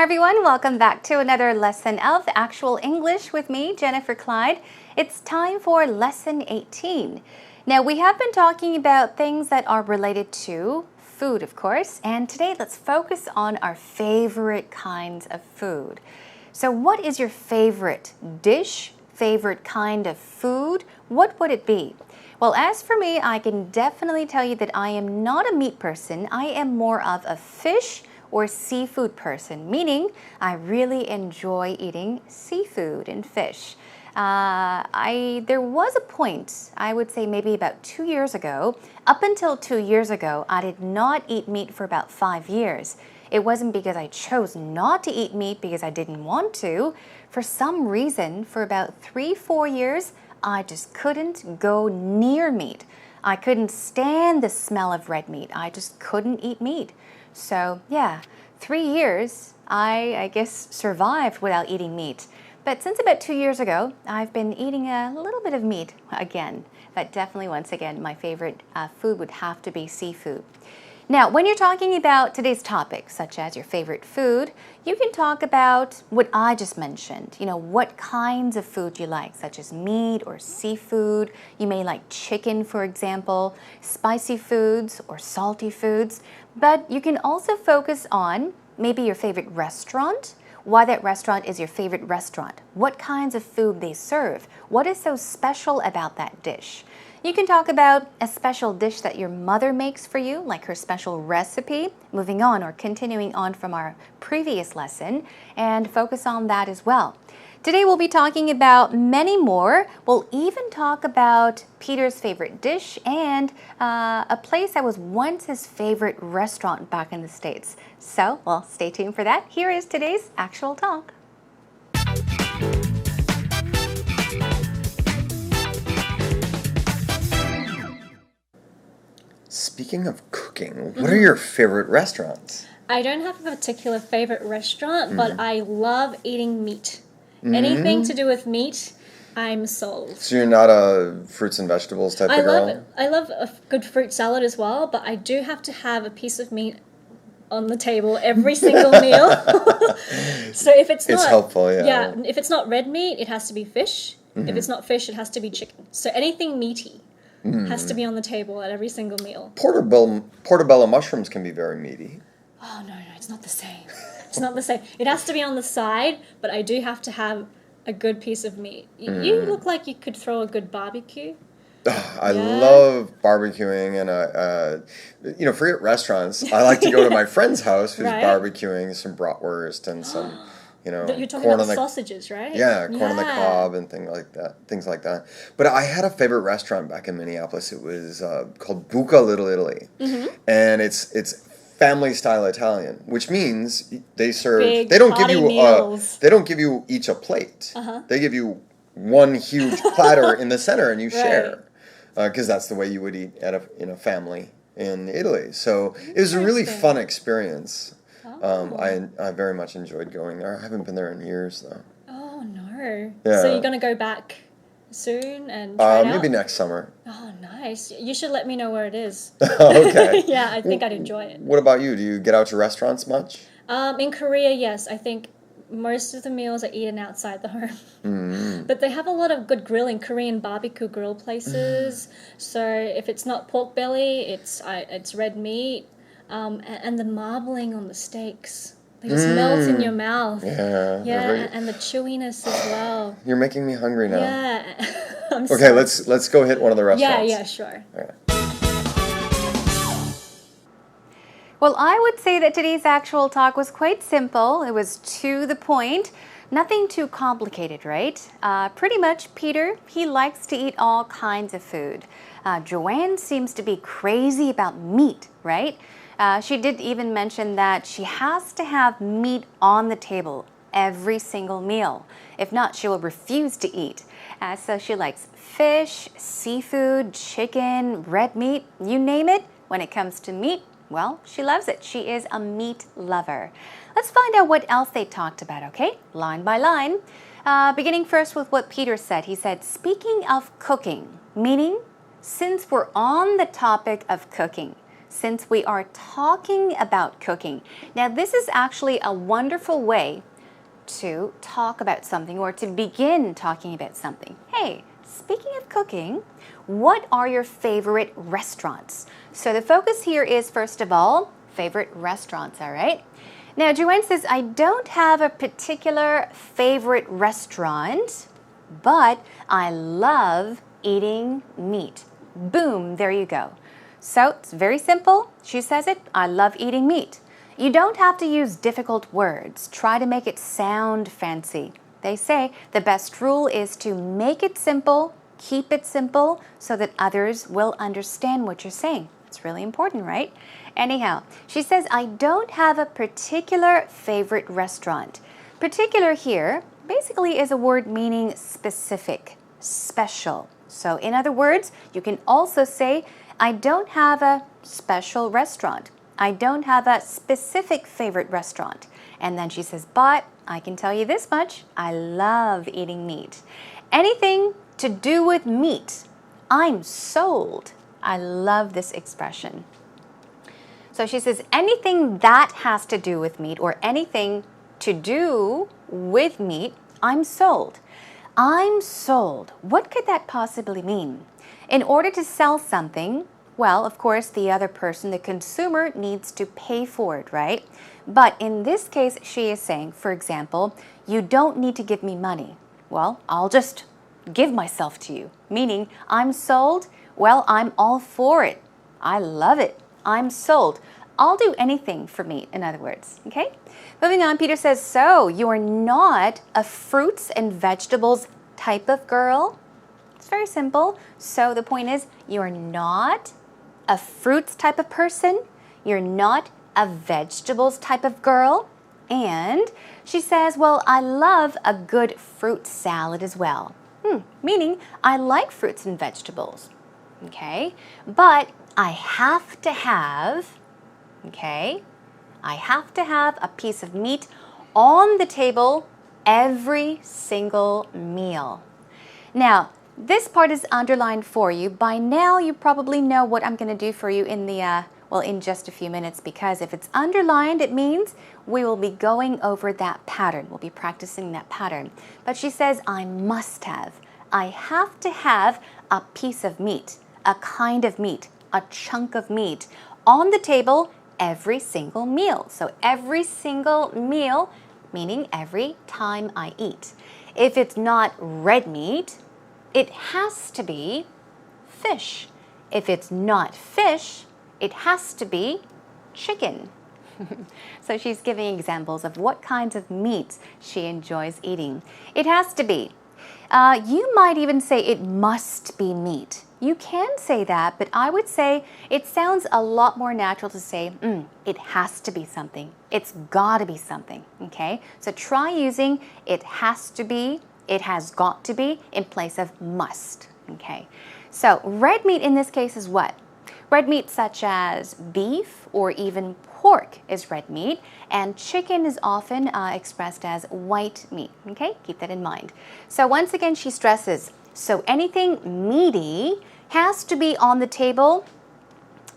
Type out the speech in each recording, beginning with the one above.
Hi everyone, welcome back to another lesson of Actual English with me, Jennifer Clyde. It's time for lesson 18. Now we have been talking about things that are related to food, of course, and today let's focus on our favorite kinds of food. So what is your favorite dish, favorite kind of food? What would it be? Well, as for me, I can definitely tell you that I am not a meat person. I am more of a fish or seafood person, meaning I really enjoy eating seafood and fish. There was a point, I would say maybe about 2 years ago. Up until 2 years ago, I did not eat meat for about 5 years. It wasn't because I chose not to eat meat because I didn't want to. For some reason, for about 3-4 years, I just couldn't go near meat. I couldn't stand the smell of red meat. I just couldn't eat meat. So yeah, 3 years, I guess survived without eating meat. But since about 2 years ago, I've been eating a little bit of meat again. But definitely, once again, my favorite food would have to be seafood. Now, when you're talking about today's topic, such as your favorite food, you can talk about what I just mentioned. You know, what kinds of food you like, such as meat or seafood. You may like chicken, for example, spicy foods or salty foods. But you can also focus on maybe your favorite restaurant, why that restaurant is your favorite restaurant, what kinds of food they serve, what is so special about that dish. You can talk about a special dish that your mother makes for you, like her special recipe, moving on or continuing on from our previous lesson, and focus on that as well. Today we'll be talking about many more. We'll even talk about Peter's favorite dish and a place that was once his favorite restaurant back in the States. So, well, stay tuned for that. Here is today's actual talk. Speaking of cooking, what are your favorite restaurants? I don't have a particular favorite restaurant, but I love eating meat. Anything to do with meat, I'm sold. So you're not a fruits and vegetables type of girl? I love a good fruit salad as well, but I do have to have a piece of meat on the table every single meal. So if it's helpful, yeah. Yeah, if it's not red meat, it has to be fish. If it's not fish, it has to be chicken. So anything meaty has to be on the table at every single meal. Portobello mushrooms can be very meaty. Oh, no, it's not the same. It's not the same. It has to be on the side, but I do have to have a good piece of meat. You look like you could throw a good barbecue. I love barbecuing, and for at restaurants, I like to go to my friend's house who's barbecuing some bratwurst and some, You're talking corn about on the sausages, right? Yeah, corn on the cob and things like that. But I had a favorite restaurant back in Minneapolis. It was called Buca Little Italy, and it's family style Italian, which means they serve. Big they don't give you meals. They don't give you each a plate. They give you one huge platter in the center, and you share, because that's the way you would eat at a family in Italy. So it was a really fun experience. I very much enjoyed going there. I haven't been there in years though. Oh no! Yeah. So you're gonna go back soon and try it out? Maybe next summer. Oh, nice. You should let me know where it is. Okay. Yeah, I think I'd enjoy it. What about you? Do you get out to restaurants much? In Korea, yes. I think most of the meals are eaten outside the home. But they have a lot of good grilling, Korean barbecue grill places. So if it's not pork belly, it's red meat. And the marbling on the steaks. They just melt in your mouth. Yeah. And the chewiness as well. You're making me hungry now. Yeah. Okay, let's go hit one of the restaurants. Yeah, sure. Okay. Well, I would say that today's actual talk was quite simple. It was to the point. Nothing too complicated, right? Pretty much, Peter, he likes to eat all kinds of food. Joanne seems to be crazy about meat, right? She did even mention that she has to have meat on the table every single meal. If not, she will refuse to eat. So she likes fish, seafood, chicken, red meat, you name it. When it comes to meat, well, she loves it. She is a meat lover. Let's find out what else they talked about, okay? Line by line. Beginning first with what Peter said. He said, speaking of cooking, meaning since we're on the topic of cooking, since we are talking about cooking. Now, this is actually a wonderful way to talk about something or to begin talking about something. Hey, speaking of cooking, what are your favorite restaurants? So the focus here is, first of all, favorite restaurants, all right? Now, Joanne says, I don't have a particular favorite restaurant, but I love eating meat. Boom, there you go. So it's very simple. She says it, I love eating meat. You don't have to use difficult words. Try to make it sound fancy. They say the best rule is to make it simple, keep it simple, so that others will understand what you're saying. It's really important, right? Anyhow, she says, I don't have a particular favorite restaurant. Particular here basically is a word meaning specific, special. So in other words, you can also say, I don't have a special restaurant. I don't have a specific favorite restaurant. And then she says, but I can tell you this much, I love eating meat. Anything to do with meat, I'm sold. I love this expression. So she says, anything that has to do with meat or anything to do with meat, I'm sold. I'm sold. What could that possibly mean? In order to sell something, well, of course, the other person, the consumer, needs to pay for it, right? But in this case, she is saying, for example, you don't need to give me money. Well, I'll just give myself to you. Meaning, I'm sold. Well, I'm all for it. I love it. I'm sold. I'll do anything for meat, in other words. Okay? Moving on, Peter says, so you are not a fruits and vegetables type of girl? It's very simple. So the point is, you're not a fruits type of person. You're not a vegetables type of girl. And she says, well, I love a good fruit salad as well. Meaning, I like fruits and vegetables. Okay? But I have to have, okay, I have to have a piece of meat on the table every single meal. Now, this part is underlined for you. By now, you probably know what I'm going to do for you in the, in just a few minutes, because if it's underlined, it means we will be going over that pattern. We'll be practicing that pattern. But she says, I must have. I have to have a piece of meat, a kind of meat, a chunk of meat on the table every single meal. So every single meal, meaning every time I eat. If it's not red meat, it has to be fish. If it's not fish, it has to be chicken. So she's giving examples of what kinds of meats she enjoys eating. It has to be. You might even say it must be meat. You can say that, but I would say it sounds a lot more natural to say, it has to be something. It's got to be something, okay? So try using it has to be, it has got to be in place of must, okay? So red meat in this case is what? Red meat such as beef or even pork is red meat, and chicken is often expressed as white meat, okay? Keep that in mind. So once again, she stresses, so anything meaty has to be on the table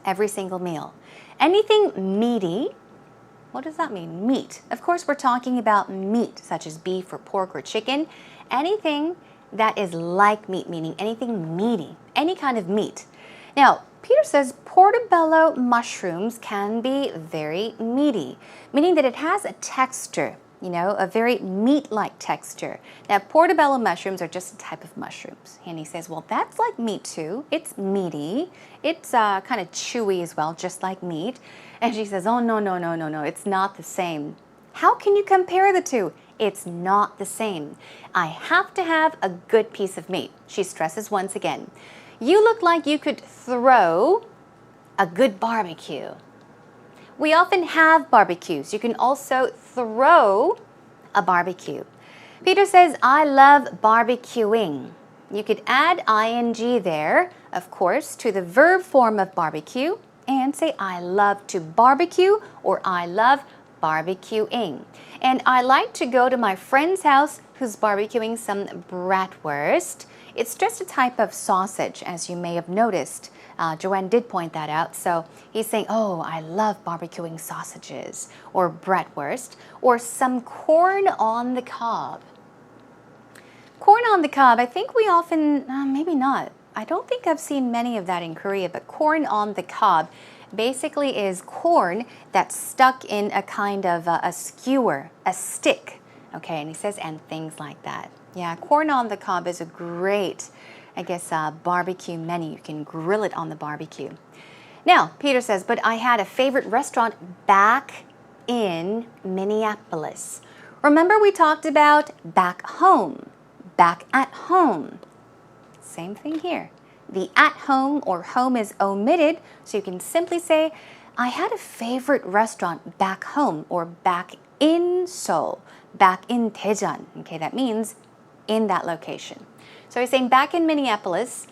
every single meal. Anything meaty, what does that mean? Meat. Of course, we're talking about meat, such as beef or pork or chicken. Anything that is like meat, meaning anything meaty, any kind of meat. Now, Peter says portobello mushrooms can be very meaty, meaning that it has a texture, you know, a very meat-like texture. Now, portobello mushrooms are just a type of mushrooms. And he says, well, that's like meat too. It's meaty. It's kind of chewy as well, just like meat. And she says, oh, no, it's not the same. How can you compare the two? It's not the same. I have to have a good piece of meat. She stresses once again. You look like you could throw a good barbecue. We often have barbecues. You can also throw a barbecue. Peter says, I love barbecuing. You could add ing there, of course, to the verb form of barbecue and say, I love to barbecue or I love barbecuing. And I like to go to my friend's house who's barbecuing some bratwurst. It's just a type of sausage, as you may have noticed. Joanne did point that out. So he's saying, oh, I love barbecuing sausages, or bratwurst, or some corn on the cob. Corn on the cob, I think we often, maybe not. I don't think I've seen many of that in Korea, but corn on the cob basically is corn that's stuck in a kind of a skewer, a stick. Okay, and he says, and things like that. Yeah, corn on the cob is a great, I guess, barbecue menu. You can grill it on the barbecue. Now, Peter says, but I had a favorite restaurant back in Minneapolis. Remember we talked about back home, back at home. Same thing here. The at home or home is omitted, so you can simply say, I had a favorite restaurant back home or back in Seoul, back in Daejeon. Okay, that means in that location. So he's saying back in Minneapolis,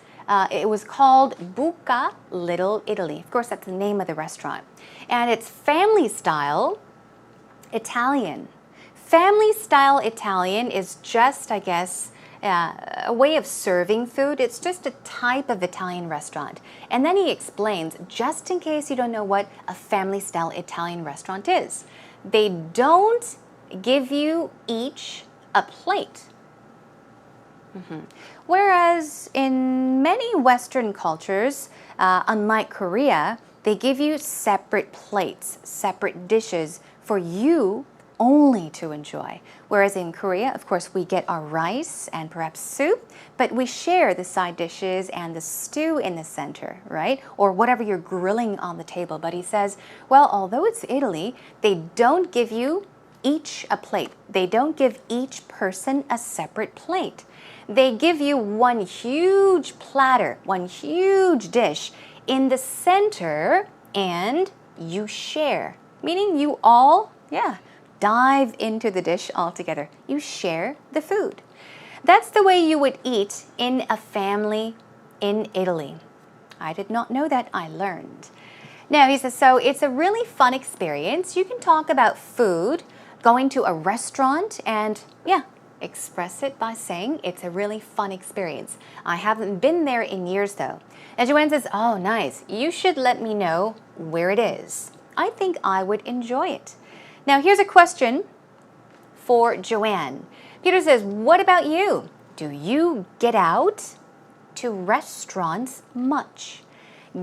it was called Buca Little Italy. Of course, that's the name of the restaurant. And it's family style Italian. Family style Italian is just, I guess, a way of serving food. It's just a type of Italian restaurant. And then he explains, just in case you don't know what a family style Italian restaurant is, they don't give you each a plate. Whereas in many Western cultures, unlike Korea, they give you separate plates, separate dishes for you only to enjoy. Whereas in Korea, of course, we get our rice and perhaps soup, but we share the side dishes and the stew in the center, right? Or whatever you're grilling on the table. But he says, well, although it's Italy, they don't give you each a plate. They don't give each person a separate plate. They give you one huge platter, one huge dish in the center, and you share. Meaning you all, dive into the dish all together. You share the food. That's the way you would eat in a family in Italy. I did not know that. I learned. Now, he says, so it's a really fun experience. You can talk about food, going to a restaurant, and express it by saying it's a really fun experience. I haven't been there in years though. And Joanne says, oh, nice. You should let me know where it is. I think I would enjoy it. Now, here's a question for Joanne. Peter says, what about you? Do you get out to restaurants much?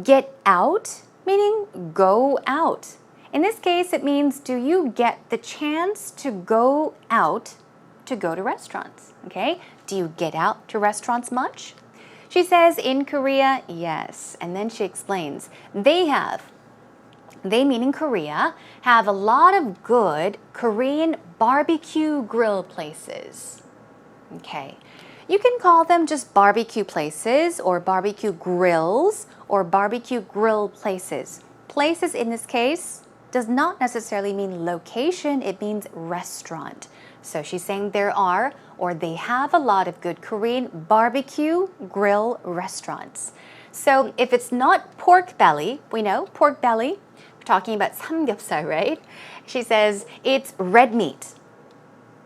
Get out, meaning go out. In this case, it means, do you get the chance to go out to go to restaurants? Okay, do you get out to restaurants much? She says in Korea, yes. And then she explains, they meaning Korea, have a lot of good Korean barbecue grill places. Okay, you can call them just barbecue places or barbecue grills or barbecue grill places. Places in this case does not necessarily mean location, it means restaurant. So she's saying there are, or they have a lot of good Korean barbecue grill restaurants. So if it's not pork belly, we know pork belly, we're talking about samgyeopsal, right? She says it's red meat,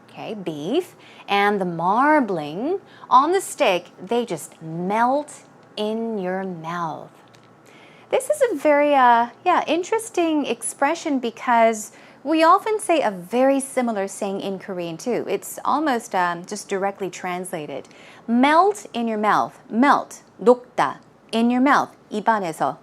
okay, beef, and the marbling on the steak, they just melt in your mouth. This is a very interesting expression because we often say a very similar saying in Korean too. It's almost just directly translated. Melt in your mouth. Melt. 녹다. In your mouth. 입안에서.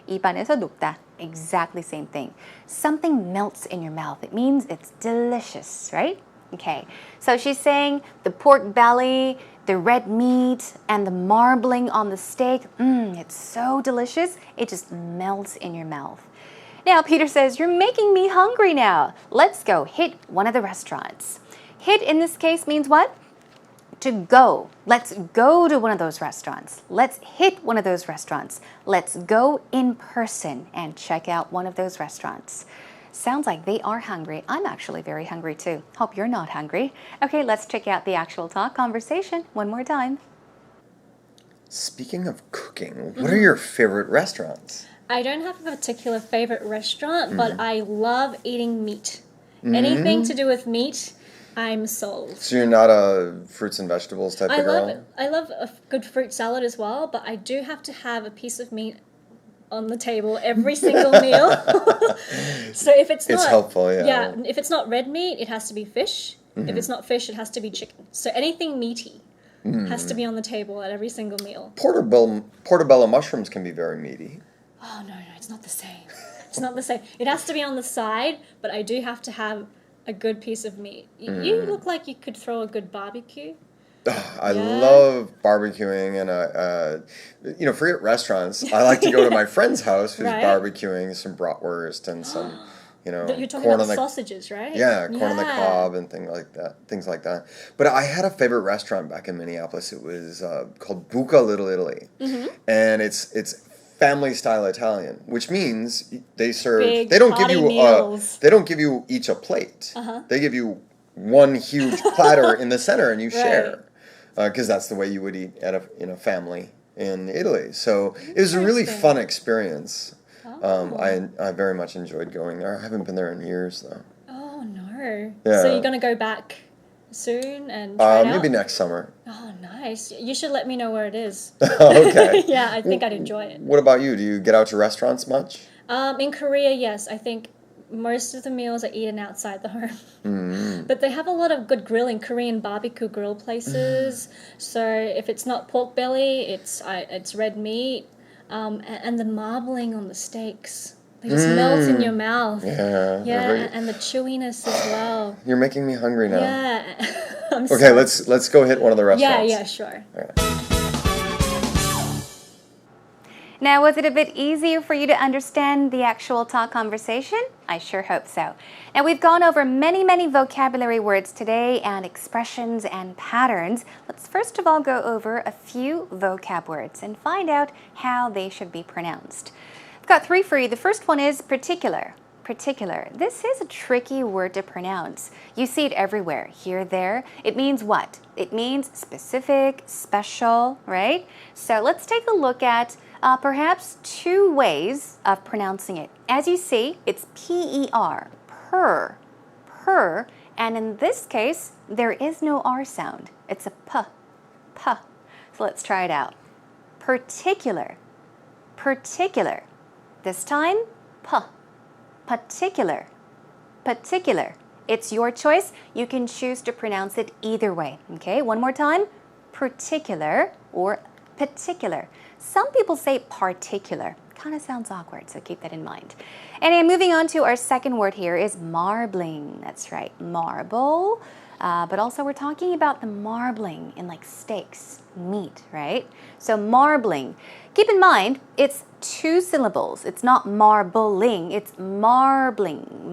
입안에서 녹다. Exactly same thing. Something melts in your mouth. It means it's delicious, right? Okay. So she's saying the pork belly, the red meat, and the marbling on the steak. It's so delicious. It just melts in your mouth. Now, Peter says, you're making me hungry now. Let's go hit one of the restaurants. Hit in this case means what? To go. Let's go to one of those restaurants. Let's hit one of those restaurants. Let's go in person and check out one of those restaurants. Sounds like they are hungry. I'm actually very hungry too. Hope you're not hungry. Okay, let's check out the actual talk conversation one more time. Speaking of cooking, what are your favorite restaurants? I don't have a particular favorite restaurant, but I love eating meat. Anything to do with meat, I'm sold. So you're not a fruits and vegetables type of girl? I love a good fruit salad as well, but I do have to have a piece of meat on the table every single meal. So if it's helpful, yeah. Yeah, if it's not red meat, it has to be fish. If it's not fish, it has to be chicken. So anything meaty has to be on the table at every single meal. Portobello mushrooms can be very meaty. Oh, no, it's not the same. It's not the same. It has to be on the side, but I do have to have a good piece of meat. You look like you could throw a good barbecue. I love barbecuing, and forget restaurants. I like to go to my friend's house who's barbecuing some bratwurst and some, You're talking corn about on the sausages, right? Yeah, corn on the cob and things like that. But I had a favorite restaurant back in Minneapolis. It was called Buca Little Italy, and it's family style Italian, which means they serve. Big they don't give you meals. They don't give you each a plate. They give you one huge platter in the center, and you share. Because that's the way you would eat at a family in Italy. So it was a really fun experience. I very much enjoyed going there. I haven't been there in years, though. Oh, no. Yeah. So you're going to go back soon and try it out? Maybe next summer. Oh, nice. You should let me know where it is. Okay. Yeah, I think I'd enjoy it. What about you? Do you get out to restaurants much? In Korea, yes. I think most of the meals are eaten outside the home. But they have a lot of good grilling, Korean barbecue grill places. So if it's not pork belly, it's red meat. And the marbling on the steaks. They just melt in your mouth. Yeah. And the chewiness as well. You're making me hungry now. Yeah. Okay, let's go hit one of the restaurants. Yeah, sure. All right. Now, was it a bit easier for you to understand the actual talk conversation? I sure hope so. Now, we've gone over many, many vocabulary words today and expressions and patterns. Let's first of all go over a few vocab words and find out how they should be pronounced. I've got 3 for you. The first one is particular. Particular. This is a tricky word to pronounce. You see it everywhere, here, there. It means what? It means specific, special, right? So let's take a look at perhaps 2 ways of pronouncing it. As you see, it's P-E-R, per, and in this case, there is no R sound. It's a P. So let's try it out. Particular. This time, P. Particular. It's your choice. You can choose to pronounce it either way. Okay, one more time. Particular or particular. Some people say particular. Kind of sounds awkward, so keep that in mind. And moving on to our second word here is marbling. That's right, marble. But also we're talking about the marbling in like steaks, meat, right? So marbling. Keep in mind, it's 2 syllables. It's not marbling, it's marbling.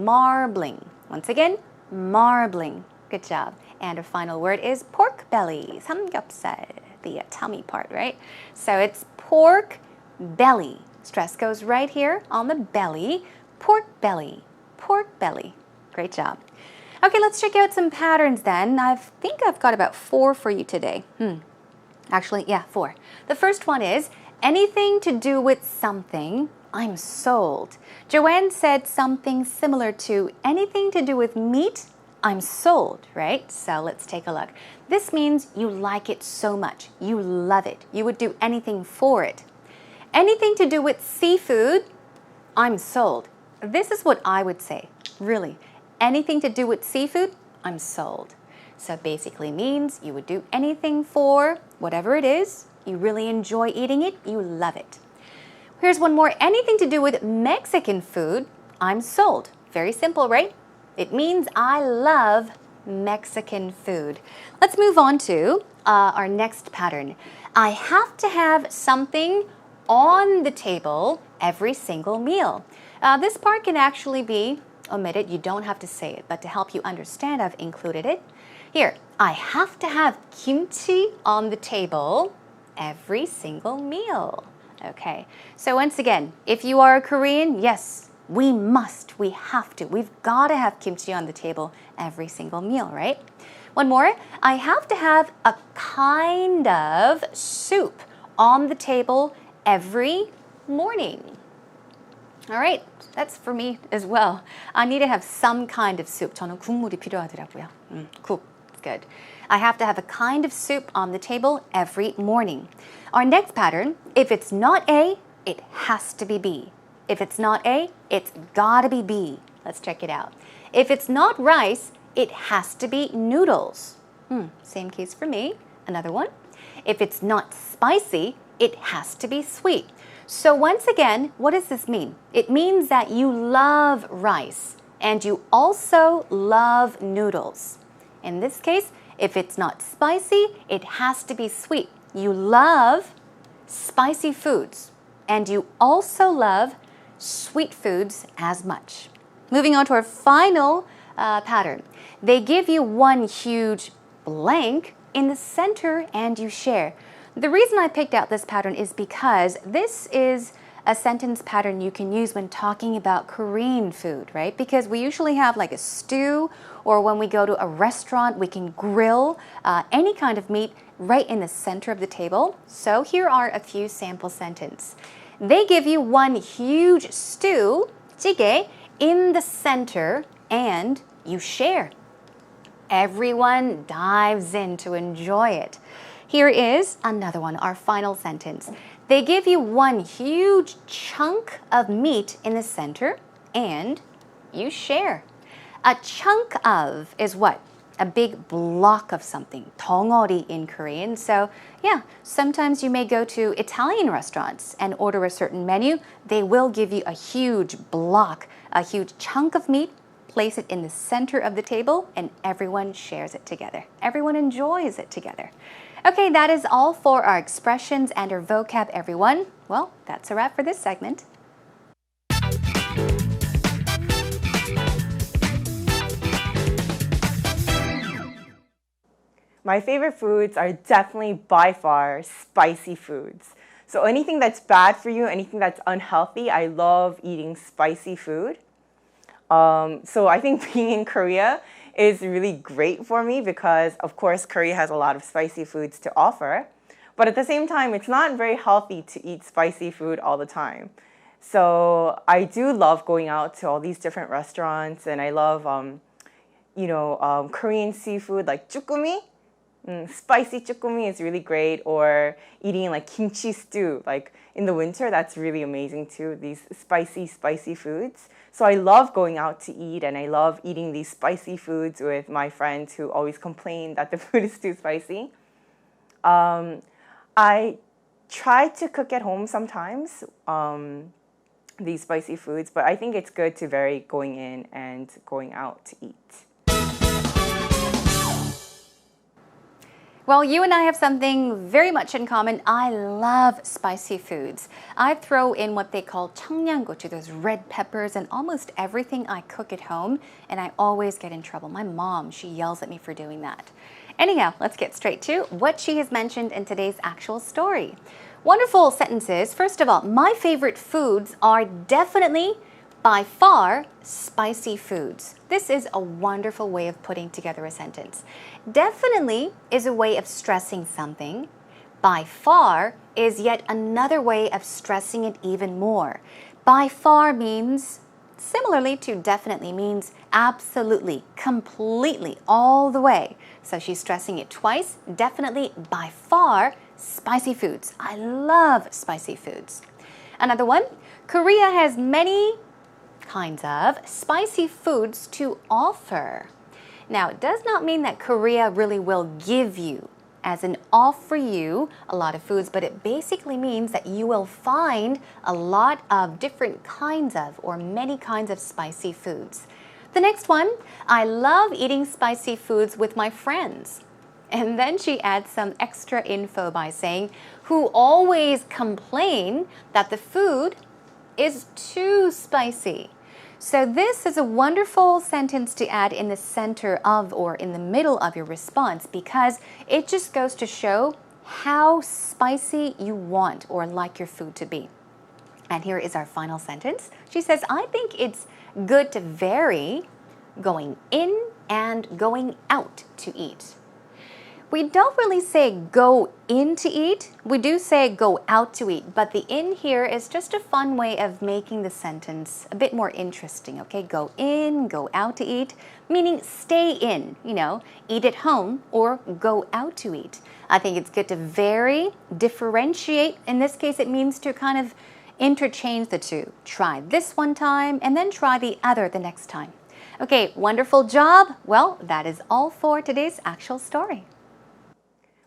Once again, marbling. Good job. And our final word is pork belly. Samgyeopsal, the tummy part, right? So it's pork belly. Stress goes right here on the belly. Pork belly. Great job. Okay, let's check out some patterns then. I think I've got about 4 for you today. Actually, yeah, 4. The first one is anything to do with something. I'm sold. Joanne said something similar to anything to do with meat. I'm sold, right? So let's take a look. This means you like it so much. You love it. You would do anything for it. Anything to do with seafood. I'm sold. This is what I would say, really. Anything to do with seafood, I'm sold. So it basically means you would do anything for whatever it is. You really enjoy eating it. You love it. Here's one more. Anything to do with Mexican food, I'm sold. Very simple, right? It means I love Mexican food. Let's move on to our next pattern. I have to have something on the table every single meal. This part can actually be omitted. You don't have to say it, but to help you understand, I've included it. Here, I have to have kimchi on the table every single meal. Okay, so once again, if you are a Korean, yes, we have to. We've got to have kimchi on the table every single meal, right? One more, I have to have a kind of soup on the table every morning. All right, that's for me as well. I need to have some kind of soup. 저는 국물이 필요하더라고요. Cool, good. I have to have a kind of soup on the table every morning. Our next pattern, if it's not A, it has to be B. If it's not A, it's gotta be B. Let's check it out. If it's not rice, it has to be noodles. Same case for me. Another one. If it's not spicy, it has to be sweet. So once again, what does this mean? It means that you love rice and you also love noodles. In this case, if it's not spicy, it has to be sweet. You love spicy foods and you also love sweet foods as much. Moving on to our final pattern. They give you one huge blank in the center and you share. The reason I picked out this pattern is because this is a sentence pattern you can use when talking about Korean food, right? Because we usually have like a stew, or when we go to a restaurant, we can grill any kind of meat right in the center of the table. So here are a few sample sentences. They give you one huge stew, 찌개, in the center and you share. Everyone dives in to enjoy it. Here is another one, our final sentence. They give you one huge chunk of meat in the center and you share. A chunk of is what? A big block of something, 덩어리 in Korean. So yeah, sometimes you may go to Italian restaurants and order a certain menu. They will give you a huge block, a huge chunk of meat, place it in the center of the table, and everyone shares it together. Everyone enjoys it together. Okay, that is all for our expressions and our vocab, everyone. Well, that's a wrap for this segment. My favorite foods are definitely by far spicy foods. So anything that's bad for you, anything that's unhealthy, I love eating spicy food. So I think being in Korea is really great for me because, of course, Korea has a lot of spicy foods to offer. But at the same time, it's not very healthy to eat spicy food all the time. So I do love going out to all these different restaurants, and I love, Korean seafood like 쭈꾸미. Spicy 쭈꾸미 is really great, or eating like kimchi stew. Like in the winter, that's really amazing too, these spicy foods. So I love going out to eat, and I love eating these spicy foods with my friends who always complain that the food is too spicy. I try to cook at home sometimes, these spicy foods, but I think it's good to vary going in and going out to eat. Well, you and I have something very much in common. I love spicy foods. I throw in what they call 청양고추, those red peppers, and almost everything I cook at home, and I always get in trouble. My mom, she yells at me for doing that. Anyhow, let's get straight to what she has mentioned in today's actual story. Wonderful sentences. First of all, my favorite foods are definitely, by far, spicy foods. This is a wonderful way of putting together a sentence. Definitely is a way of stressing something. By far is yet another way of stressing it even more. By far means, similarly to definitely, means absolutely, completely, all the way. So she's stressing it twice. Definitely, by far, spicy foods. I love spicy foods. Another one, Korea has many kinds of spicy foods to offer. Now, it does not mean that Korea really will give you, as in offer you, a lot of foods, but it basically means that you will find a lot of different kinds of, or many kinds of spicy foods. The next one, I love eating spicy foods with my friends. And then she adds some extra info by saying, who always complain that the food is too spicy. So this is a wonderful sentence to add in the center of or in the middle of your response, because it just goes to show how spicy you want or like your food to be. And here is our final sentence. She says, I think it's good to vary going in and going out to eat. We don't really say go in to eat. We do say go out to eat, but the in here is just a fun way of making the sentence a bit more interesting, okay? Go in, go out to eat, meaning stay in, eat at home or go out to eat. I think it's good to vary, differentiate. In this case, it means to kind of interchange the two. Try this one time and then try the other the next time. Okay, wonderful job. Well, that is all for today's actual story.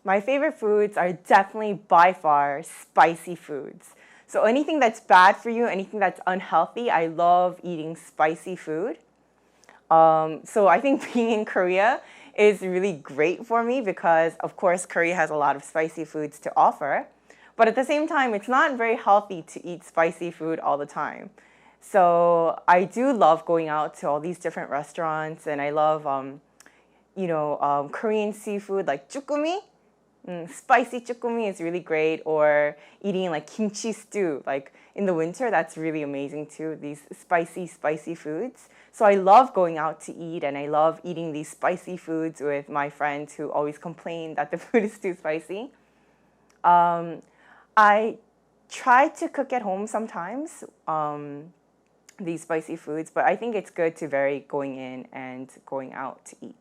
My favorite foods are definitely by far spicy foods. So anything that's bad for you, anything that's unhealthy, I love eating spicy food. So I think being in Korea is really great for me because, of course, Korea has a lot of spicy foods to offer. But at the same time, it's not very healthy to eat spicy food all the time. So I do love going out to all these different restaurants, and I love, Korean seafood like jukumi. Spicy chukumi is really great, or eating like kimchi stew. Like in the winter, that's really amazing too, these spicy foods. So I love going out to eat, and I love eating these spicy foods with my friends who always complain that the food is too spicy. I try to cook at home sometimes, these spicy foods, but I think it's good to vary going in and going out to eat.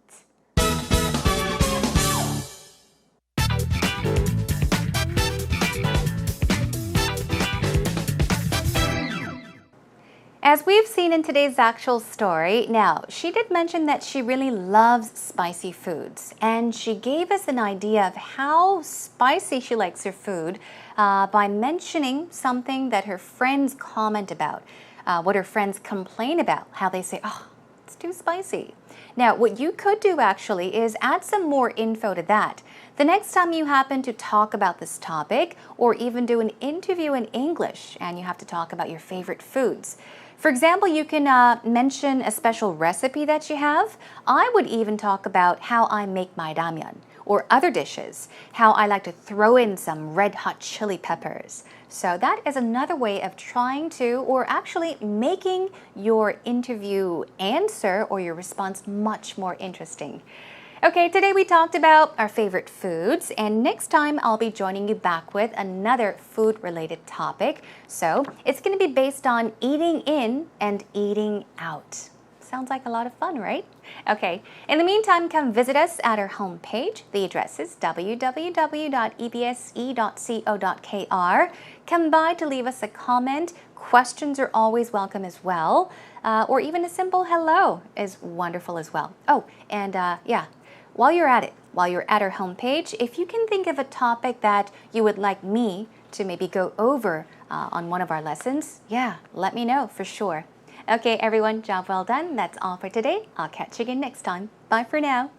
As we've seen in today's actual story, now, she did mention that she really loves spicy foods, and she gave us an idea of how spicy she likes her food by mentioning something that her friends comment about, what her friends complain about, how they say, oh, it's too spicy. Now, what you could do actually is add some more info to that. The next time you happen to talk about this topic, or even do an interview in English, and you have to talk about your favorite foods. For example, you can mention a special recipe that you have. I would even talk about how I make my ramyeon or other dishes, how I like to throw in some red hot chili peppers. So that is another way of trying to, or actually making your interview answer or your response much more interesting. Okay, today we talked about our favorite foods, and next time I'll be joining you back with another food-related topic. So it's going to be based on eating in and eating out. Sounds like a lot of fun, right? Okay, in the meantime, come visit us at our homepage. The address is www.ebse.co.kr. Come by to leave us a comment. Questions are always welcome as well. Or even a simple hello is wonderful as well. Oh, and while you're at our homepage, if you can think of a topic that you would like me to maybe go over on one of our lessons, let me know for sure. Okay, everyone, job well done. That's all for today. I'll catch you again next time. Bye for now.